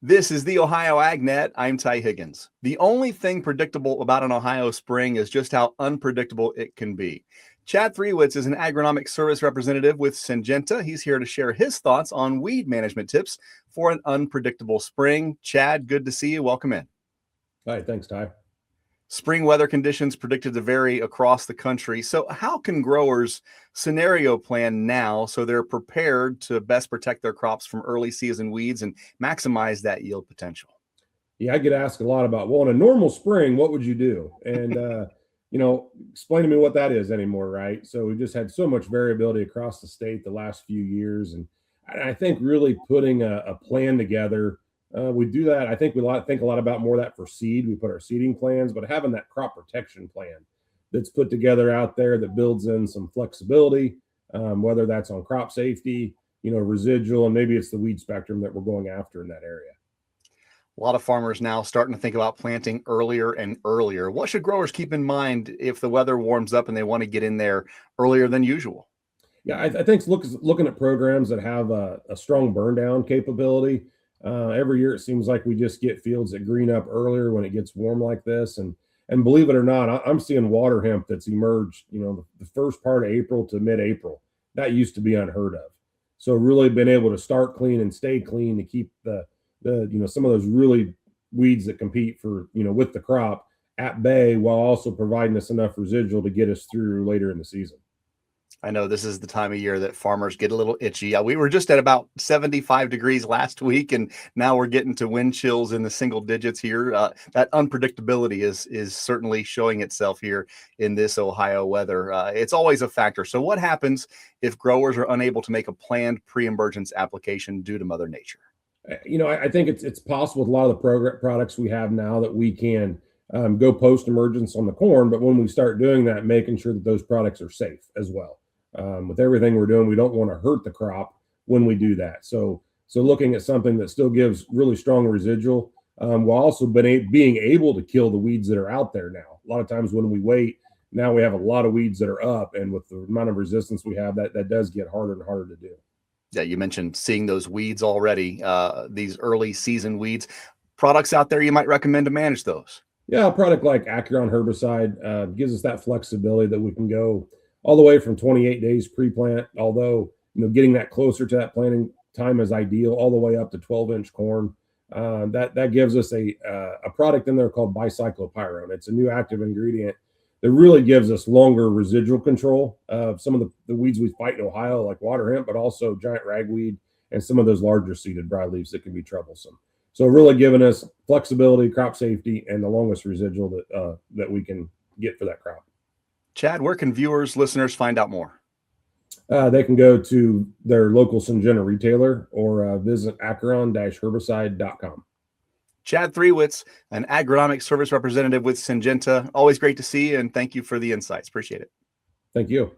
This is the Ohio AgNet. I'm Ty Higgins. The only thing predictable about an Ohio spring is just how unpredictable it can be. Chad Threewits is an Agronomic Service Representative with Syngenta. He's here to share his thoughts on weed management tips for an unpredictable spring. Chad, good to see you. Welcome in. Hi, thanks, Ty. Spring weather conditions predicted to vary across the country. So how can growers scenario plan now so they're prepared to best protect their crops from early season weeds and maximize that yield potential? Yeah, I get asked a lot about, well, in a normal spring, what would you do? And, explain to me what that is anymore, right? So we've just had so much variability across the state the last few years. And I think really putting a plan together, we do that. I think think a lot about more of that for seed. We put our seeding plans, but having that crop protection plan that's put together out there that builds in some flexibility, whether that's on crop safety, residual, and maybe it's the weed spectrum that we're going after in that area. A lot of farmers now starting to think about planting earlier and earlier. What should growers keep in mind if the weather warms up and they want to get in there earlier than usual? Yeah, I think looking at programs that have a strong burn down capability. Every year it seems like we just get fields that green up earlier when it gets warm like this. And believe it or not, I'm seeing water hemp that's emerged, the first part of April to mid-April. That used to be unheard of. So really been able to start clean and stay clean to keep the some of those really weeds that compete for, with the crop at bay, while also providing us enough residual to get us through later in the season. I know this is the time of year that farmers get a little itchy. We were just at about 75 degrees last week, and now we're getting to wind chills in the single digits here. That unpredictability is certainly showing itself here in this Ohio weather. It's always a factor. So what happens if growers are unable to make a planned pre-emergence application due to Mother Nature? I think it's possible with a lot of the products we have now that we can go post-emergence on the corn, but when we start doing that, making sure that those products are safe as well. With everything we're doing, we don't want to hurt the crop when we do that. So looking at something that still gives really strong residual, while also being able to kill the weeds that are out there now. A lot of times when we wait, now we have a lot of weeds that are up, and with the amount of resistance we have, that does get harder and harder to do. Yeah, you mentioned seeing those weeds already, these early season weeds. Products out there you might recommend to manage those? Yeah, a product like Acuron herbicide gives us that flexibility that we can go all the way from 28 days pre-plant, although getting that closer to that planting time is ideal, all the way up to 12-inch corn. That gives us a product in there called bicyclopyrone. It's a new active ingredient that really gives us longer residual control of some of the weeds we fight in Ohio, like water hemp, but also giant ragweed and some of those larger seeded broadleaves that can be troublesome. So really giving us flexibility, crop safety, and the longest residual that we can get for that crop. Chad, where can viewers, listeners find out more? They can go to their local Syngenta retailer or visit acuron-herbicide.com. Chad Threewits, an Agronomic Service Representative with Syngenta. Always great to see you, and thank you for the insights. Appreciate it. Thank you.